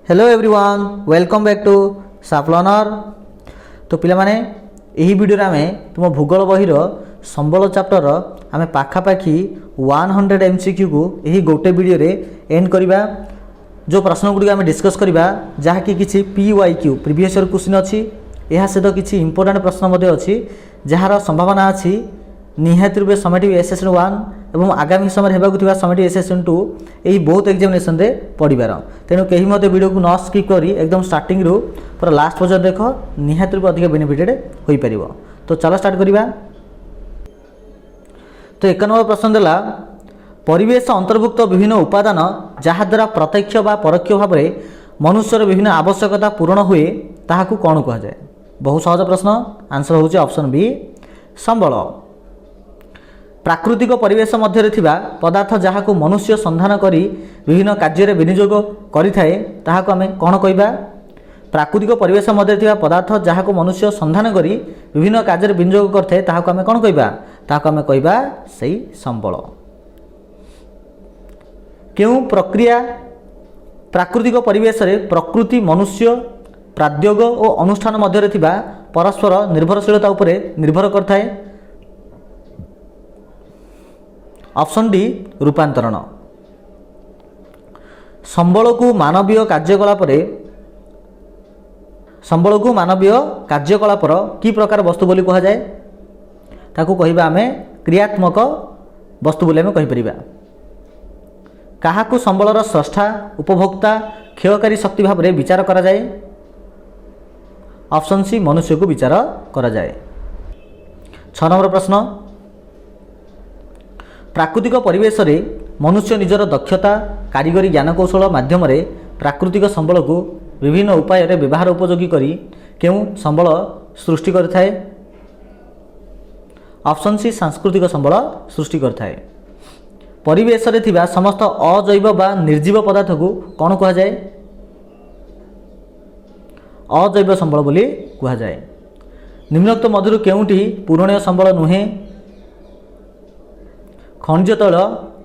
Hello everyone welcome back to साफ learner. तो पिला माने यही वीडियो आम तुम भूगोल बहिर संबल चैप्टर आम पाखापाखि 100 MCQ को यही गोटे वीडियो रे एंड करवा। जो प्रश्न गुड़िक आम डिस्कस करवा जहाँकि किसी PYQ प्रीवियस ईयर क्वेश्चन अच्छी यह सहित किसी इंपोर्टेंट प्रश्न अच्छी जार संभावना अच्छी निहाती रूपे समेटिव एसेसन 1 और आगामी समय होगा समेटिव एसेसन 2 यही बहुत एग्जामिनेशन रे पढ़ार। तेणु कहीं मत वीडियो को न स्किप करी एकदम स्टार्टिंग रू पूरा लास्ट पर्यटन देख निहाती रूपे अधिक बेनिफिटेड हो पार। तो चलो स्टार्ट करवा। तो 1 नंबर प्रश्न देला परिवेश अंतर्भुक्त विभिन्न उपादान जहाद्वारा प्रत्यक्ष व परोक्ष भाव में मनुष्यर विभिन्न आवश्यकता पूरण हुए ताहाकू कौन कह जाए। बहुत सहज प्रश्न आंसर होची ऑप्शन बी संबल। प्राकृतिक परिवेश मध्य थिबा पदार्थ जहाकू मनुष्य संधान करी विभिन्न कार्य विनियोग करिथाए ताहाकू आमे कौन कहबा। प्राकृतिक परिवेश मध्य थिबा पदार्थ जहाकू मनुष्य संधान करी विभिन्न कार्य विनियोग करथाए ताहाकू आमे कौन कहबा। ताहाकू आमे कहबा सही संबल। केउ प्रक्रिया प्राकृतिक परिवेश रे प्रकृति मनुष्य प्राद्योग और अनुष्ठान मध्य थिबा परस्पर निर्भरशीलता उपरे निर्भर करथाए। ऑप्शन डी रूपांतरण। संबल को मानवीय कार्यकलापर की प्रकार वस्तु बोली कह जाए ताकू कहिबा आमे क्रियात्मक वस्तु बोली आमे कहि परिबा। काहाकू संबलर स्रष्टा उपभोक्ता क्षयकारी शक्ति भाव में विचार करा जाए। ऑप्शन सी मनुष्य को विचार करा जाए। 6 नंबर प्रश्न प्राकृतिक परिवेश रे मनुष्य निजर दक्षता कारीगरी ज्ञानकौशल माध्यम प्राकृतिक संबल को विभिन्न उपाय रे व्यवहार उपयोगी करी केउ संबल सृष्टि करथाए। ऑप्शन सी सांस्कृतिक संबल सृष्टि करथाए। परिवेश रे थिबा समस्त अजैव बा निर्जीव पदार्थ को कौन कह जाए। अजैव संबल बोली कह जाए। निम्नोक्त मधुर केउटी पूरणीय संबल नुहे। खनिज तैल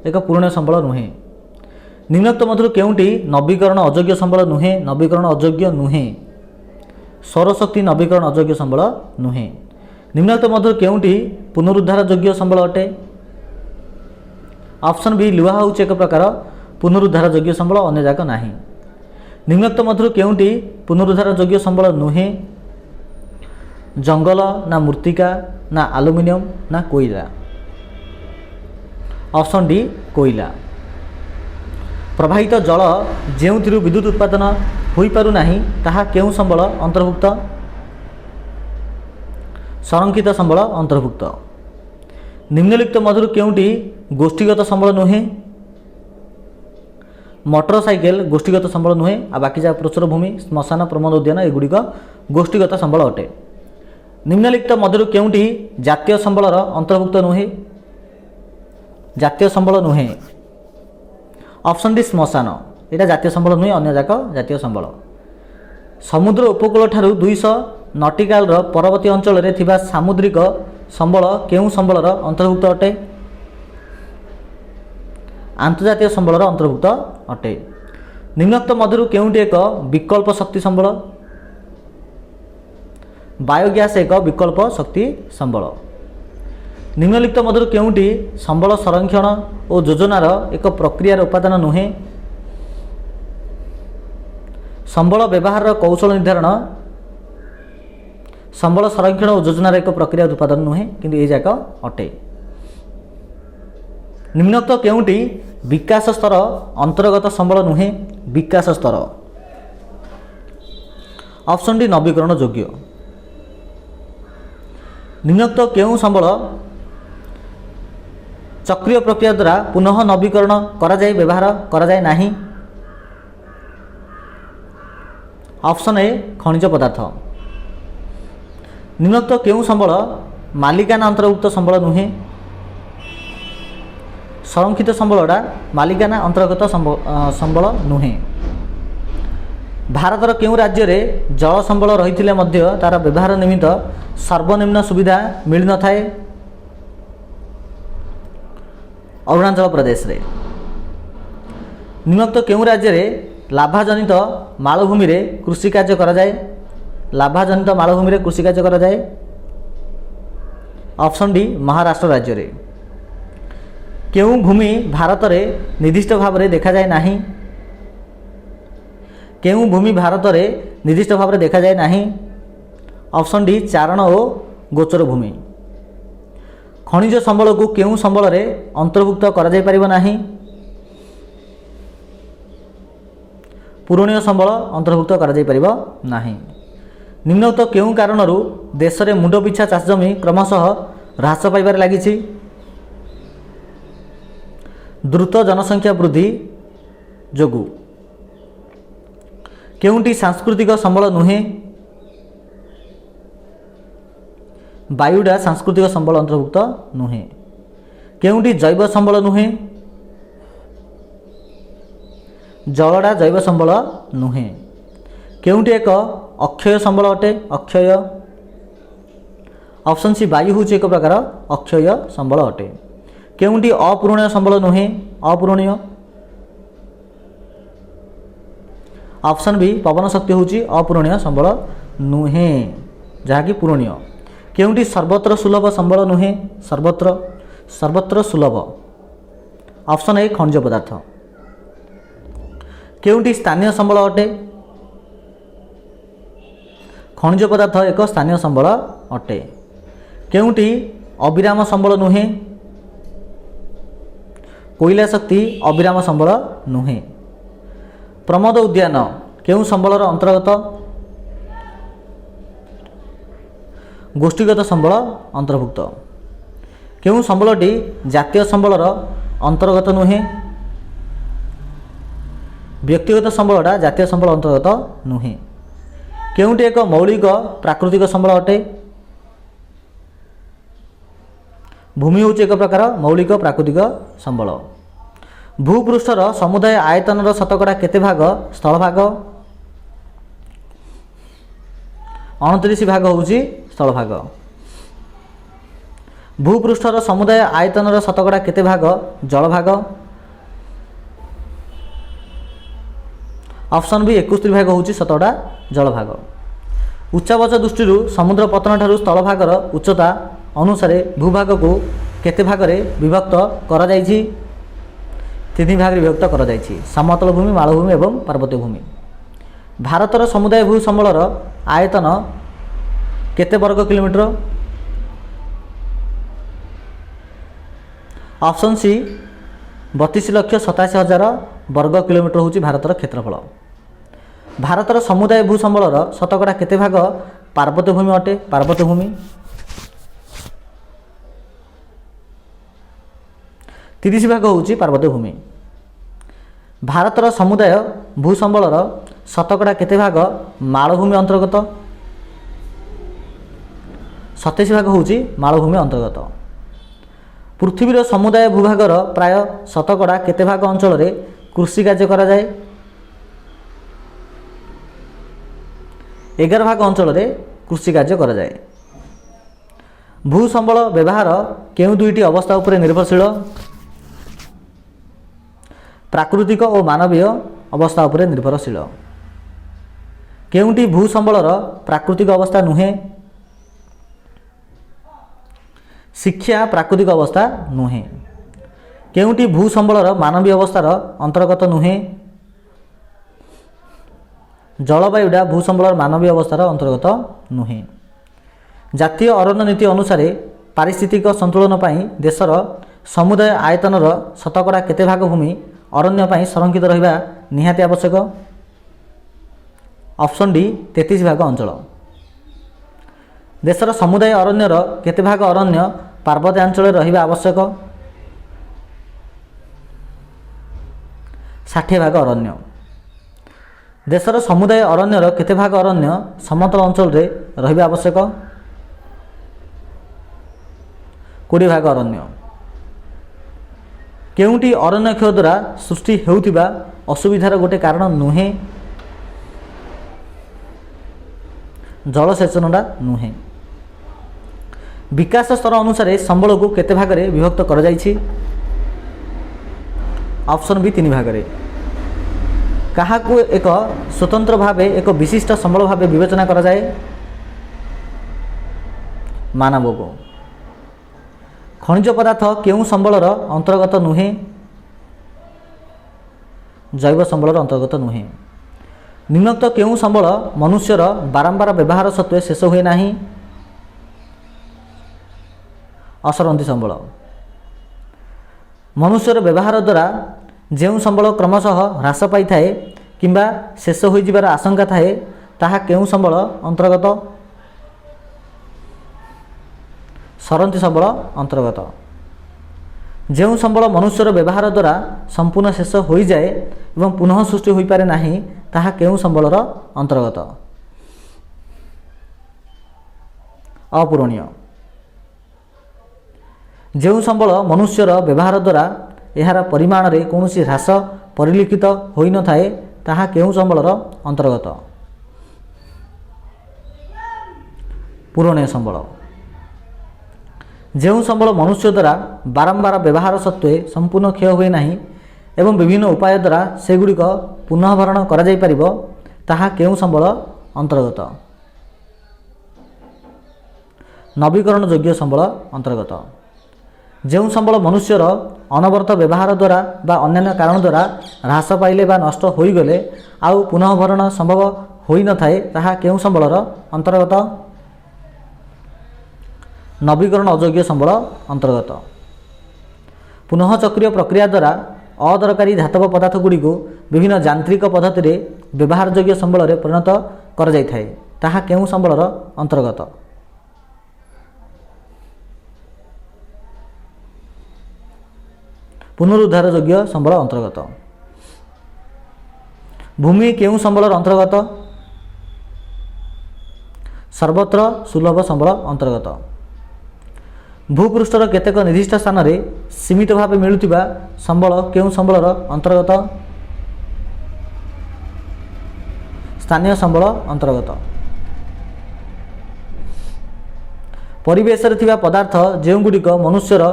एक पूरणीय संबल नुहे। निम्नोक्त मधुर केउटी नवीकरण अयोग्य संबल नुहे। नवीकरण अयोग्य नुहे। सौरशक्ति नवीकरण अयोग्य संबल नुहे। निम्नोक्त मधुर केउटी पुनरुद्धार योग्य संबल अटे। ऑप्शन बी लुहा हूँ एक प्रकार पुनरुद्धार योग्य संबल अन्य जाक नाही। निम्नोक्त मधुर केउटी पुनरुद्धार योग्य संबल नुहे। जंगल ना मृत्तिका ना आलुमिनियम ना कोयला। ऑप्शन डी कोयला। प्रवाहित जल जेउथिरु विद्युत उत्पादन होई पारु नाही ताहा केउ संबल अंतर्भुक्त। संरक्षित संबल अंतर्भुक्त। निम्नलिखित मधुर केउटी गोष्ठीगत संबल नुहे। मोटरसाइकेल गोष्ठीगत संबल नुहे आ बाकी जा प्रचुर भूमि श्मशान प्रमोद उद्यान एगुड़िक गोष्ठीगत संबल अटे। निम्नलिखित मधुर केउटी जातीय संबलर अंतर्भुक्त नुहे। जातीय संबल नुहे। ऑप्शन डी श्मशान यहाँ जातीय संबल नुहे अन्य जाक जातीय संबल। समुद्र उपकूल ठारू 200 नटिकाल परवर्ती अंचल रे थिबा सामुद्रिक संबल केउ संबलर अंतर्भुक्त अटे। आंतर्जातीय संबलर अंतर्भुक्त अटे। निम्नोक्त मधुर केउटी एक विकल्प शक्ति संबल। बायोगैस एक विकल्प शक्ति संबल। निम्नलिखित मधुर केउटी संबल संरक्षण और योजनार एक प्रक्रियार उपादान नुहे। संबल व्यवहार कौशल निर्धारण संबल संरक्षण और योजनार एक प्रक्रिया उत्पादन नुहे किंतु ये जाक अटे। निम्नोक्त केउटी विकास स्तर अंतर्गत संबल नुहे। विकास स्तर। ऑप्शन डी नवीकरण योग्य। निम्नोक्त केउ संबल चक्रीय प्रक्रिया द्वारा पुनः नवीकरण करा जाए व्यवहार करा जाए नाही। ऑप्शन ए खनिज पदार्थ। निम्नोक्त केउ संबल मालिकाना अंतर्भुक्त संबल नुहे। संरक्षित संबलटा मालिकाना अंतर्गत संबल नुहे। भारतर केउ राज्य रे जल संबल रही तार व्यवहार निमित्त सर्वनिम्न सुविधा मिल न थाए। अरुणाचल प्रदेश रे। निम्नोक्त केउ राज्य रे ଲାଭାଜନିତ ମାଳଭୂମିରେ କୃଷି କାର୍ଯ୍ୟ କରାଯାଏ। ଲାଭାଜନିତ ମାଳଭୂମିରେ କୃଷି କାର୍ଯ୍ୟ କରାଯାଏ। ଅପସନ୍ ଡି ମହାରାଷ୍ଟ୍ର ରାଜ୍ୟରେ। କେଉଁ ଭୂମି ଭାରତରେ ନିର୍ଦ୍ଦିଷ୍ଟ ଭାବରେ ଦେଖାଯାଏ ନାହିଁ? କେଉଁ ଭୂମି ଭାରତରେ ନିର୍ଦ୍ଦିଷ୍ଟ ଭାବରେ ଦେଖାଯାଏ ନାହିଁ? ଅପସନ୍ ଡି ଚାରଣ ଓ ଗୋଚର ଭୂମି। ଖଣିଜ ସମ୍ବଳକୁ କେଉଁ ସମ୍ବଳରେ ଅନ୍ତର୍ଭୁକ୍ତ କରାଯାଇପାରିବ ନାହିଁ? ପୁରଣୀୟ ସମ୍ବଳ ଅନ୍ତର୍ଭୁକ୍ତ କରାଯାଇପାରିବ ନାହିଁ। ନିମ୍ନୋକ୍ତ କେଉଁ କାରଣରୁ ଦେଶରେ ମୁଣ୍ଡ ପିଛା ଚାଷ ଜମି କ୍ରମଶଃ ହ୍ରାସ ପାଇବାରେ ଲାଗିଛି? ଦ୍ରୁତ ଜନସଂଖ୍ୟା ବୃଦ୍ଧି ଯୋଗୁଁ। କେଉଁଟି ସାଂସ୍କୃତିକ ସମ୍ବଳ ନୁହେଁ? ବାୟୁଟା ସାଂସ୍କୃତିକ ସମ୍ବଳ ଅନ୍ତର୍ଭୁକ୍ତ ନୁହେଁ। କେଉଁଟି ଜୈବ ସମ୍ବଳ ନୁହେଁ? ଜଳଟା ଜୈବ ସମ୍ବଳ ନୁହେଁ। କେଉଁଟି ଏକ ଅକ୍ଷୟ ସମ୍ବଳ ଅଟେ? ଅକ୍ଷୟ। ଅପସନ୍ ସି ବାୟୁ ହେଉଛି ଏକ ପ୍ରକାର ଅକ୍ଷୟ ସମ୍ବଳ ଅଟେ। କେଉଁଟି ଅପୂରଣୀୟ ସମ୍ବଳ ନୁହେଁ? ଅପୂରଣୀୟ। ଅପସନ୍ ବି ପବନ ଶକ୍ତି ହେଉଛି ଅପୂରଣୀୟ ସମ୍ବଳ ନୁହେଁ, ଯାହାକି ପୂରଣୀୟ। କେଉଁଟି ସର୍ବତ୍ର ସୁଲଭ ସମ୍ବଳ ନୁହେଁ? ସର୍ବତ୍ର ସୁଲଭ। ଅପସନ୍ ଏ ଖଣିଜ ପଦାର୍ଥ। କେଉଁଟି ସ୍ଥାନୀୟ ସମ୍ବଳ ଅଟେ? ଖଣିଜ ପଦାର୍ଥ ଏକ ସ୍ଥାନୀୟ ସମ୍ବଳ ଅଟେ। କେଉଁଟି ଅବିରାମ ସମ୍ବଳ ନୁହେଁ? କୋଇଲା ଶକ୍ତି ଅବିରାମ ସମ୍ବଳ ନୁହେଁ। ପ୍ରମୋଦ ଉଦ୍ୟାନ କେଉଁ ସମ୍ବଳର ଅନ୍ତର୍ଗତ? ଗୋଷ୍ଠୀଗତ ସମ୍ବଳ ଅନ୍ତର୍ଭୁକ୍ତ। କେଉଁ ସମ୍ବଳଟି ଜାତୀୟ ସମ୍ବଳର ଅନ୍ତର୍ଗତ ନୁହେଁ? ବ୍ୟକ୍ତିଗତ ସମ୍ବଳଟା ଜାତୀୟ ସମ୍ବଳ ଅନ୍ତର୍ଗତ ନୁହେଁ। କେଉଁଟି ଏକ ମୌଳିକ ପ୍ରାକୃତିକ ସମ୍ବଳ ଅଟେ? ଭୂମି ହେଉଛି ଏକ ପ୍ରକାର ମୌଳିକ ପ୍ରାକୃତିକ ସମ୍ବଳ। ଭୂପୃଷ୍ଠର ସମୁଦାୟ ଆୟତନର ଶତକଡ଼ା କେତେ ଭାଗ ସ୍ଥଳଭାଗ? 29 ଭାଗ ହେଉଛି ସ୍ଥଳଭାଗ। ଭୂପୃଷ୍ଠର ସମୁଦାୟ ଆୟତନର ଶତକଡ଼ା କେତେ ଭାଗ ଜଳଭାଗ? ଅପସନ୍ ବି 71 ଭାଗ ହେଉଛି ଶତକଡ଼ା ଜଳଭାଗ। ଉଚ୍ଚାବାଚ ଦୃଷ୍ଟିରୁ ସମୁଦ୍ର ପତନ ଠାରୁ ସ୍ଥଳଭାଗର ଉଚ୍ଚତା ଅନୁସାରେ ଭୂଭାଗକୁ କେତେ ଭାଗରେ ବିଭକ୍ତ କରାଯାଇଛି? 3 ଭାଗରେ ବିଭକ୍ତ କରାଯାଇଛି। ସମତଳ ଭୂମି, ମାଳଭୂମି ଏବଂ ପାର୍ବତ୍ୟ ଭୂମି। ଭାରତର ସମୁଦାୟ ଭୂ ସମ୍ବଳର ଆୟତନ କେତେ ବର୍ଗ କିଲୋମିଟର? ଅପସନ୍ ସି 32,87,000 ବର୍ଗ କିଲୋମିଟର ହେଉଛି ଭାରତର କ୍ଷେତ୍ରଫଳ। ଭାରତର ସମୁଦାୟ ଭୂ ସମ୍ବଳର ଶତକଡ଼ା କେତେ ଭାଗ ପାର୍ବତ୍ୟ ଭୂମି ଅଟେ? ପାର୍ବତ୍ୟ ଭୂମି। 30 ଭାଗ ହେଉଛି ପାର୍ବତ୍ୟ ଭୂମି। ଭାରତର ସମୁଦାୟ ଭୂ ସମ୍ବଳର ଶତକଡ଼ା କେତେ ଭାଗ ମାଳଭୂମି ଅନ୍ତର୍ଗତ? 27 ଭାଗ ହେଉଛି ମାଳଭୂମି ଅନ୍ତର୍ଗତ। ପୃଥିବୀର ସମୁଦାୟ ଭୂଭାଗର ପ୍ରାୟ ଶତକଡ଼ା କେତେ ଭାଗ ଅଞ୍ଚଳରେ କୃଷି କାର୍ଯ୍ୟ କରାଯାଏ? 11 ଭାଗ ଅଞ୍ଚଳରେ କୃଷି କାର୍ଯ୍ୟ କରାଯାଏ। ଭୂ ସମ୍ବଳ ବ୍ୟବହାର କେଉଁ ଦୁଇଟି ଅବସ୍ଥା ଉପରେ ନିର୍ଭରଶୀଳ? ପ୍ରାକୃତିକ ଓ ମାନବୀୟ ଅବସ୍ଥା ଉପରେ ନିର୍ଭରଶୀଳ। କେଉଁଟି ଭୂ ସମ୍ବଳର ପ୍ରାକୃତିକ ଅବସ୍ଥା ନୁହେଁ? ଶିକ୍ଷା ପ୍ରାକୃତିକ ଅବସ୍ଥା ନୁହେଁ। କେଉଁଟି ଭୂ ସମ୍ବଳର ମାନବୀୟ ଅବସ୍ଥାର ଅନ୍ତର୍ଗତ ନୁହେଁ? ଜଳବାୟୁଟା ଭୂ ସମ୍ବଳର ମାନବୀୟ ଅବସ୍ଥାର ଅନ୍ତର୍ଗତ ନୁହେଁ। ଜାତୀୟ ଅରଣ୍ୟ ନୀତି ଅନୁସାରେ ପାରିସ୍ଥିତିକ ସନ୍ତୁଳନ ପାଇଁ ଦେଶର ସମୁଦାୟ ଆୟତନର ଶତକଡ଼ା କେତେ ଭାଗ ଭୂମି ଅରଣ୍ୟ ପାଇଁ ସଂରକ୍ଷିତ ରହିବା ନିହାତି ଆବଶ୍ୟକ? ଅପସନ୍ ଡି 33 ଭାଗ ଅଞ୍ଚଳ। ଦେଶର ସମୁଦାୟ ଅରଣ୍ୟର କେତେ ଭାଗ ଅରଣ୍ୟ ପାର୍ବତ୍ୟାଞ୍ଚଳରେ ରହିବା ଆବଶ୍ୟକ? 60 ଭାଗ ଅରଣ୍ୟ। ଦେଶର ସମୁଦାୟ ଅରଣ୍ୟର କେତେ ଭାଗ ଅରଣ୍ୟ ସମତଳ ଅଞ୍ଚଳରେ ରହିବା ଆବଶ୍ୟକ? 20 ଭାଗ ଅରଣ୍ୟ। କେଉଁଟି ଅରଣ୍ୟ କ୍ଷୟ ଦ୍ୱାରା ସୃଷ୍ଟି ହେଉଥିବା ଅସୁବିଧାର ଗୋଟିଏ କାରଣ ନୁହେଁ? ଜଳସେଚନଟା ନୁହେଁ। ବିକାଶ ସ୍ତର ଅନୁସାରେ ସମ୍ବଳକୁ କେତେ ଭାଗରେ ବିଭକ୍ତ କରାଯାଇଛି? ଅପସନ୍ ବି 3 ଭାଗରେ। କାହାକୁ ଏକ ସ୍ୱତନ୍ତ୍ର ଭାବେ ଏକ ବିଶିଷ୍ଟ ସମ୍ବଳ ଭାବେ ବିବେଚନା କରାଯାଏ? ମାନବକୁ। ଖଣିଜ ପଦାର୍ଥ କେଉଁ ସମ୍ବଳର ଅନ୍ତର୍ଗତ ନୁହେଁ? ଜୈବ ସମ୍ବଳର ଅନ୍ତର୍ଗତ ନୁହେଁ। ନିମ୍ନୋକ୍ତ କେଉଁ ସମ୍ବଳ ମନୁଷ୍ୟର ବାରମ୍ବାର ବ୍ୟବହାର ସତ୍ତ୍ୱେ ଶେଷ ହୁଏ ନାହିଁ? ଅସରନ୍ତି ସମ୍ବଳ। ମନୁଷ୍ୟର ବ୍ୟବହାର ଦ୍ୱାରା ଯେଉଁ ସମ୍ବଳ କ୍ରମଶଃ ହ୍ରାସ ପାଇଥାଏ କିମ୍ବା ଶେଷ ହୋଇଯିବାର ଆଶଙ୍କା ଥାଏ ତାହା କେଉଁ ସମ୍ବଳ ଅନ୍ତର୍ଗତ? ସରନ୍ତି ସମ୍ବଳ ଅନ୍ତର୍ଗତ। ଯେଉଁ ସମ୍ବଳ ମନୁଷ୍ୟର ବ୍ୟବହାର ଦ୍ୱାରା ସମ୍ପୂର୍ଣ୍ଣ ଶେଷ ହୋଇଯାଏ ଏବଂ ପୁନଃ ସୃଷ୍ଟି ହୋଇପାରେ ନାହିଁ ତାହା କେଉଁ ସମ୍ବଳର ଅନ୍ତର୍ଗତ? ଅପୂରଣୀୟ। ଯେଉଁ ସମ୍ବଳ ମନୁଷ୍ୟର ବ୍ୟବହାର ଦ୍ୱାରା ଏହାର ପରିମାଣରେ କୌଣସି ହ୍ରାସ ପରିଲକ୍ଷିତ ହୋଇନଥାଏ ତାହା କେଉଁ ସମ୍ବଳର ଅନ୍ତର୍ଗତ? ପୂରଣୀୟ ସମ୍ବଳ। ଯେଉଁ ସମ୍ବଳ ମନୁଷ୍ୟ ଦ୍ୱାରା ବାରମ୍ବାର ବ୍ୟବହାର ସତ୍ତ୍ୱେ ସମ୍ପୂର୍ଣ୍ଣ କ୍ଷୟ ହୁଏ ନାହିଁ ଏବଂ ବିଭିନ୍ନ ଉପାୟ ଦ୍ୱାରା ସେଗୁଡ଼ିକ ପୁନଃଭରଣ କରାଯାଇପାରିବ ତାହା କେଉଁ ସମ୍ବଳ ଅନ୍ତର୍ଗତ? ନବୀକରଣ ଯୋଗ୍ୟ ସମ୍ବଳ ଅନ୍ତର୍ଗତ। ଯେଉଁ ସମ୍ବଳ ମନୁଷ୍ୟର ଅନବରତ ବ୍ୟବହାର ଦ୍ୱାରା ବା ଅନ୍ୟାନ୍ୟ କାରଣ ଦ୍ୱାରା ହ୍ରାସ ପାଇଲେ ବା ନଷ୍ଟ ହୋଇଗଲେ ଆଉ ପୁନଃଭରଣ ସମ୍ଭବ ହୋଇନଥାଏ ତାହା କେଉଁ ସମ୍ବଳର ଅନ୍ତର୍ଗତ? ନବୀକରଣ ଅଯୋଗ୍ୟ ସମ୍ବଳ ଅନ୍ତର୍ଗତ। ପୁନଃଚକ୍ରୀୟ ପ୍ରକ୍ରିୟା ଦ୍ୱାରା ଅଦରକାରୀ ଧାତବ ପଦାର୍ଥ ଗୁଡ଼ିକୁ ବିଭିନ୍ନ ଯାନ୍ତ୍ରିକ ପଦ୍ଧତିରେ ବ୍ୟବହାରଯୋଗ୍ୟ ସମ୍ବଳରେ ପରିଣତ କରାଯାଇଥାଏ ତାହା କେଉଁ ସମ୍ବଳର ଅନ୍ତର୍ଗତ? ପୁନରୁଦ୍ଧାର ଯୋଗ୍ୟ ସମ୍ବଳ ଅନ୍ତର୍ଗତ। ଭୂମି କେଉଁ ସମ୍ବଳର ଅନ୍ତର୍ଗତ? ସର୍ବତ୍ର ସୁଲଭ ସମ୍ବଳ ଅନ୍ତର୍ଗତ। ଭୂପୃଷ୍ଠର କେତେକ ନିର୍ଦ୍ଦିଷ୍ଟ ସ୍ଥାନରେ ସୀମିତ ଭାବେ ମିଳୁଥିବା ସମ୍ବଳ କେଉଁ ସମ୍ବଳର ଅନ୍ତର୍ଗତ? ସ୍ଥାନୀୟ ସମ୍ବଳ ଅନ୍ତର୍ଗତ। ପରିବେଶରେ ଥିବା ପଦାର୍ଥ ଯେଉଁଗୁଡ଼ିକ ମନୁଷ୍ୟର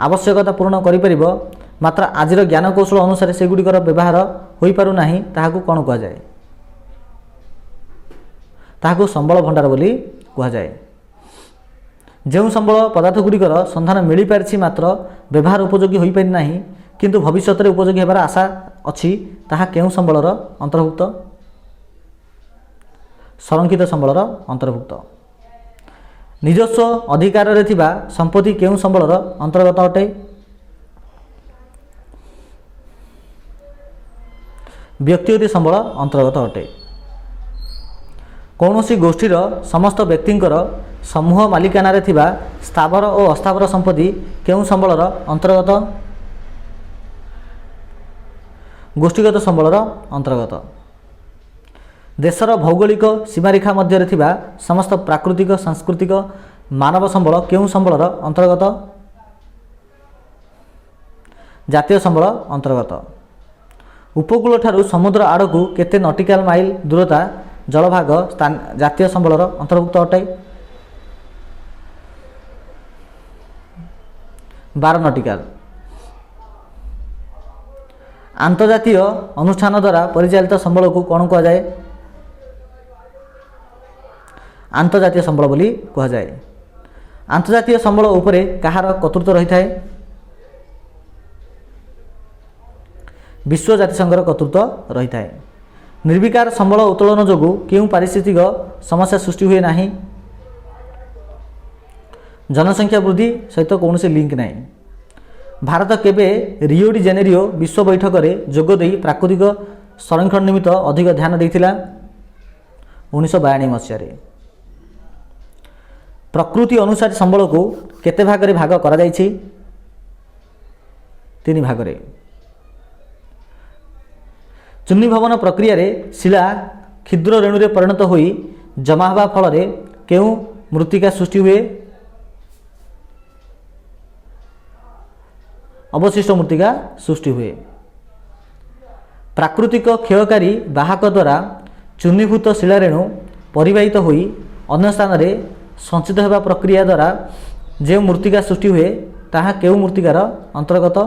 ଆବଶ୍ୟକତା ପୂରଣ କରିପାରିବ ମାତ୍ର ଆଜିର ଜ୍ଞାନକୌଶଳ ଅନୁସାରେ ସେଗୁଡ଼ିକର ବ୍ୟବହାର ହୋଇପାରୁନାହିଁ ତାହାକୁ କ'ଣ କୁହାଯାଏ? ତାହାକୁ ସମ୍ବଳ ଭଣ୍ଡାର ବୋଲି କୁହାଯାଏ। ଯେଉଁ ସମ୍ବଳ ପଦାର୍ଥଗୁଡ଼ିକର ସନ୍ଧାନ ମିଳିପାରିଛି ମାତ୍ର ବ୍ୟବହାର ଉପଯୋଗୀ ହୋଇପାରି ନାହିଁ କିନ୍ତୁ ଭବିଷ୍ୟତରେ ଉପଯୋଗୀ ହେବାର ଆଶା ଅଛି ତାହା କେଉଁ ସମ୍ବଳର ଅନ୍ତର୍ଭୁକ୍ତ? ସଂରକ୍ଷିତ ସମ୍ବଳର ଅନ୍ତର୍ଭୁକ୍ତ। ନିଜସ୍ୱ ଅଧିକାରରେ ଥିବା ସମ୍ପତ୍ତି କେଉଁ ସମ୍ବଳର ଅନ୍ତର୍ଗତ ଅଟେ? ବ୍ୟକ୍ତିଗତ ସମ୍ବଳ ଅନ୍ତର୍ଗତ ଅଟେ। କୌଣସି ଗୋଷ୍ଠୀର ସମସ୍ତ ବ୍ୟକ୍ତିଙ୍କର ସମୂହ ମାଲିକାନାରେ ଥିବା ସ୍ଥାବର ଓ ଅସ୍ଥାବର ସମ୍ପତ୍ତି କେଉଁ ସମ୍ବଳର ଅନ୍ତର୍ଗତ? ଗୋଷ୍ଠୀଗତ ସମ୍ବଳର ଅନ୍ତର୍ଗତ। ଦେଶର ଭୌଗୋଳିକ ସୀମାରେଖା ମଧ୍ୟରେ ଥିବା ସମସ୍ତ ପ୍ରାକୃତିକ ସାଂସ୍କୃତିକ ମାନବ ସମ୍ବଳ କେଉଁ ସମ୍ବଳର ଅନ୍ତର୍ଗତ? ଜାତୀୟ ସମ୍ବଳ ଅନ୍ତର୍ଗତ। ଉପକୂଳଠାରୁ ସମୁଦ୍ର ଆଡ଼କୁ କେତେ ନଟିକାଲ ମାଇଲ ଦୂରତା ଜଳଭାଗ ଜାତୀୟ ସମ୍ବଳର ଅନ୍ତର୍ଭୁକ୍ତ ଅଟେ? 12 ନଟିକାଲ। ଆନ୍ତର୍ଜାତୀୟ ଅନୁଷ୍ଠାନ ଦ୍ୱାରା ପରିଚାଳିତ ସମ୍ବଳକୁ କ'ଣ କୁହାଯାଏ? ଆନ୍ତର୍ଜାତୀୟ ସମ୍ବଳ ବୋଲି କୁହାଯାଏ। ଆନ୍ତର୍ଜାତୀୟ ସମ୍ବଳ ଉପରେ କାହାର କର୍ତ୍ତୃତ୍ୱ ରହିଥାଏ? ବିଶ୍ୱ ଜାତିସଂଘର କର୍ତ୍ତୃତ୍ୱ ରହିଥାଏ। ନିର୍ବିକାର ସମ୍ବଳ ଉତ୍ତୋଳନ ଯୋଗୁଁ କେଉଁ ପାରିସ୍ଥିତିକ ସମସ୍ୟା ସୃଷ୍ଟି ହୁଏ ନାହିଁ? ଜନସଂଖ୍ୟା ବୃଦ୍ଧି ସହିତ କୌଣସି ଲିଙ୍କ ନାହିଁ। ଭାରତ କେବେ ରିଓ ଡି ଜେନେରିଓ ବିଶ୍ୱ ବୈଠକରେ ଯୋଗ ଦେଇ ପ୍ରାକୃତିକ ସଂରକ୍ଷଣ ନିମିତ୍ତ ଅଧିକ ଧ୍ୟାନ ଦେଇଥିଲା? 1992 ମସିହାରେ। ପ୍ରକୃତି ଅନୁସାରେ ସମ୍ବଳକୁ କେତେ ଭାଗରେ ଭାଗ କରାଯାଇଛି? 3 ଭାଗରେ। ଚୂର୍ଣ୍ଣୀଭବନ ପ୍ରକ୍ରିୟାରେ ଶିଳା କ୍ଷୁଦ୍ର ରେଣୁରେ ପରିଣତ ହୋଇ ଜମା ହେବା ଫଳରେ କେଉଁ ମୃତ୍ତିକା ସୃଷ୍ଟି ହୁଏ? ଅବଶିଷ୍ଟ ମୃତ୍ତିକା ସୃଷ୍ଟି ହୁଏ। ପ୍ରାକୃତିକ କ୍ଷୟକାରୀ ବାହକ ଦ୍ୱାରା ଚୂର୍ଣ୍ଣୀଭୂତ ଶିଳାରେଣୁ ପରିବାହିତ ହୋଇ ଅନ୍ୟ ସ୍ଥାନରେ ସଞ୍ଚିତ ହେବା ପ୍ରକ୍ରିୟା ଦ୍ୱାରା ଯେଉଁ ମୃତ୍ତିକା ସୃଷ୍ଟି ହୁଏ ତାହା କେଉଁ ମୃତ୍ତିକାର ଅନ୍ତର୍ଗତ?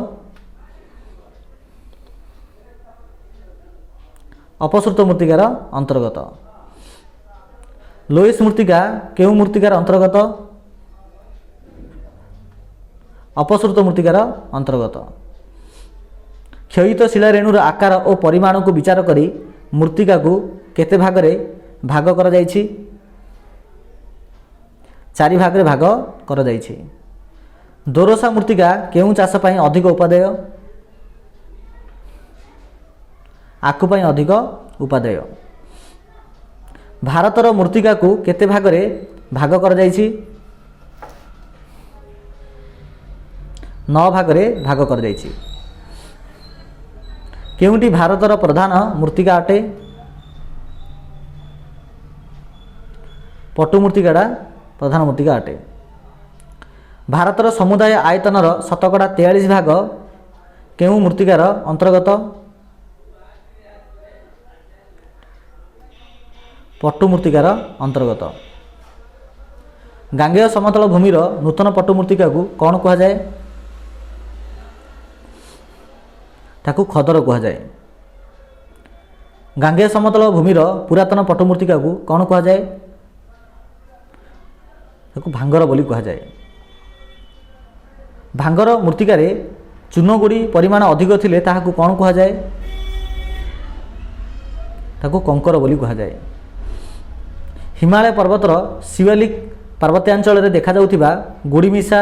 अपसृत मृत्तिकार अंतर्गत। लोएस मृत्तिका केउ मृत्तिकार अंतर्गत? अपसृत मृत्तिकार अंतर्गत। क्षयित शिला रेणुर आकार और परिमाण को विचार करी मृत्तिका को केते भागरे भाग करा जायछि? 4 भागरे भाग करा जायछि। दोरसा मृत्तिका केउ चाष पई अधिक उपादेय? आखु पई अधिक उपादेय। भारतर मृत्तिका को केते भागरे भाग करा जायछि? 9 भागरे भाग करा जायछि। केउंटी भारतर प्रधान मृत्तिका अटे? पटु मृत्तिकाटा प्रधान मृत्तिका अटे। भारतर समुदाय आयतनर शतकड़ा 43 भाग केउ मृत्तिकार अंतर्गत? पटु मृत्तिकार अंतर्गत। गांगेय समतल भूमिर नूतन पटु मृत्तिका को कौन कहा जाए? ताकू खदर कहा जाए। गांगेय समतल भूमिर पुरातन पटु मृत्तिका को कौन कहा जाए? ताकू भांगर बोली कहा जाए। भांगर मृत्तिकार चूनगुड़ी परिमाण अधिक थिले ताहाकू कौन कहा जाए? ताकू कंकर बोली कहा जाए। हिमालय पर्वतर शिवालिक पार्वत्यांचल रे देखा जाउथिबा गुड़ीमिशा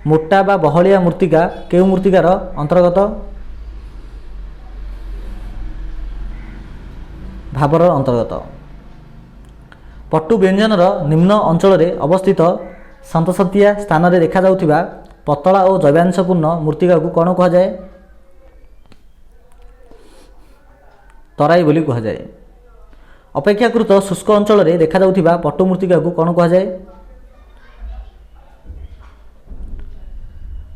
मोटा बा बहलिया मृत्तिका केउ मृत्तिकार अंतर्गत? भाबर अंतर्गत। पट्टु व्यंजनर निम्न अंचल रे अवस्थित सन्तसंतिया स्थान रे देखा जाउथिबा पतला और जैवांशपूर्ण मृत्तिका को कौन कहा जाए? तराई बोली कहा जाए। अपेक्षाकृत शुष्क अंचल रे देखा जाउथिबा पट्टु मृत्तिका को कौन कहा जाए?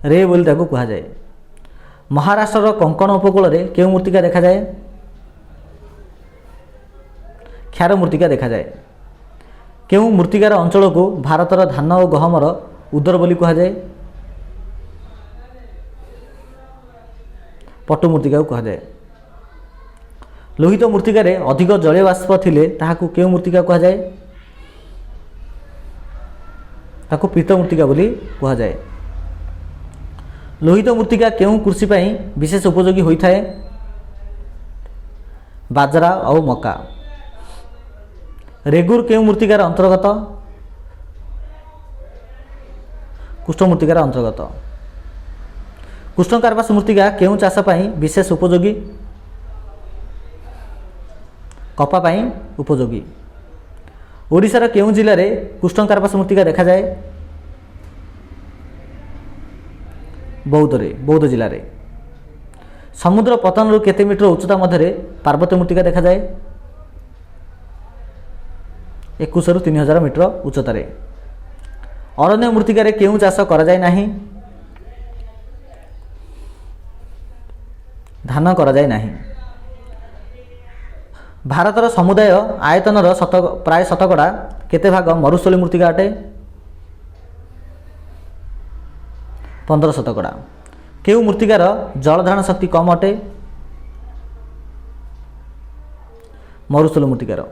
रे बोली ताकू कहा जाए। महाराष्ट्र कंकण उपकूल रे केउ मृत्तिका देखा जाए? क्षार मृत्तिका देखा जाए। केउ मृत्तिकार अंचल को भारतर धान और गहमर उदर बोली कहा जाए? पट्टु मृत्तिका को कहा जाए। लोहित मृत्तिकार अधिक जलीय बाष्प थिले ताहाकू केउ मृत्तिका कहा जाए? ताकू पीत मृत्तिका बोली कहा जाए। लोहित मृत्तिका केउ कृषि पई विशेष उपयोगी होइथाए? बाजरा और मका। रेगुर केउ मृत्तिकार अंतर्गत? कुष्ठ मृत्तिकार अंतर्गत। कृष्णकार्पास मृत्तिका केउ चाष पई विशेष उपयोगी? कपा पई उपयोगी। ओडिशार केउ जिल्ला रे कृष्णकार्पास मृत्तिका देखा जाए? बौद्ध जिल्ला रे। समुद्र पतन रु केते मीटर उच्चता मध्य पार्वत्य मृत्तिका देखा जाए? 21 रु 3000 मीटर उच्चतार। अरण्य मृत्तिकार केउ चाष करा जाए नाही? धान करा जाए नाही। भारतर समुदाय आयतनर प्राय शतकड़ा केते भाग मरुस्थली मृत्तिका अटे? 15 शतकड़ा। केउ मृत्तिकार जलधारण शक्ति कम अटे? मरुस्थली मृत्तिकार।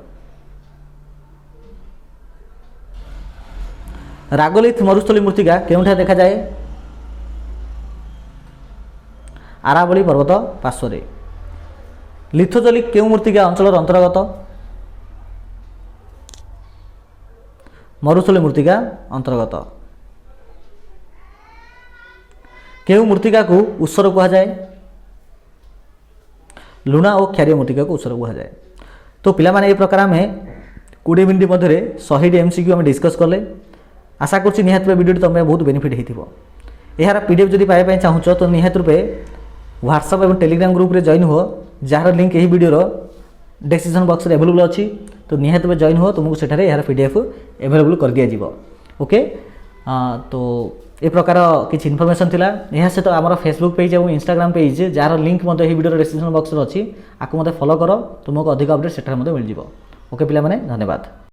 रागोलिथ मरुस्थली मृत्तिका केउठा देखा जाए? आरावली पर्वत पार्श्व। लिथोजलिक केउ मृत्तिका अंचल अंतर्गत? मरुस्थली मृत्तिका अंतर्गत। केउ मृत्तिका को उत्सर कहा जाए? लुणा और क्षारीय मृत्तिका को उत्सर कहा जाए। तो पिला माने ए प्रकार आम 20 मिनिट मध्य 100 एमसीक्यू आम डिस्कस कले। आशा करुँच निहाती वीडियो तुम बहुत बेनिफिट होती। यार पीडीएफ जदि पाइबा चाहूच तो निहाती रूपे व्हाट्सएप और टेलीग्राम ग्रुप रे जॉइन हो, जार लिंक यही वीडियो डिस्क्रिप्शन बॉक्स रे अवेलेबल अच्छी। तो निहाती रूपे जॉइन हो, तुमको सेठारे यार पीडीएफ अवेलेबल कर दिया जिवो। ओके, तो ए प्रकार किसी इनफॉरमेशन थिला। यह सहित आम फेसबुक पेज और इंस्टाग्राम पेज जार लिंक ये वीडियो डिस्क्रिप्शन बॉक्स रे अच्छी, आपको मत फॉलो कर, तुमको अधिक अपडेट सेठारे मिल जाव। ओके पिला माने धन्यवाद।